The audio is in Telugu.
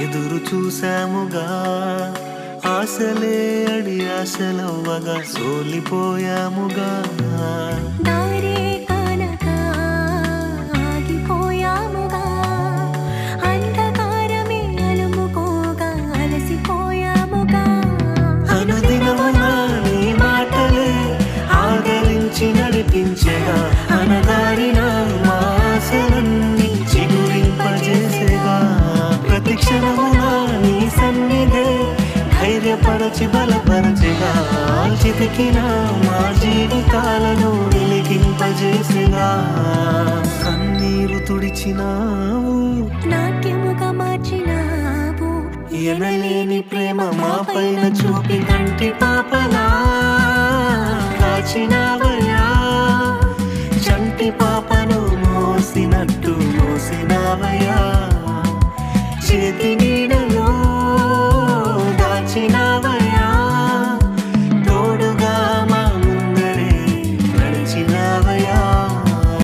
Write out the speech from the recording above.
ఎదురు చూసాముగా ఆశలే అడి ఆశలవ్వగా సోలిపోయాముగా దారే కానక ఆగిపోయాముగా అంధకారమే అలుముకోగా అలసిపోయాముగా అనుదినమున నీ మాటలే ఆదరించి నడిపించేగా అనగారిన మా ఆశలన్నీ చిగురింపజేసేగా ప్రతి క్షణమున నీ సన్నిధే ధైర్యపరచి బలపరచిగా చితికిన మా జీవితాలను వెలిగింపజేసిగా కన్నీరు తుడిచినావు నాట్యముగా మార్చినావు ఎనలేని ప్రేమ మా పైన చూపి కంటి పాపలా కాచినావయ్యా చంటి పాపను మోసినట్టు మోసినావయ్యా చేతి నీడలో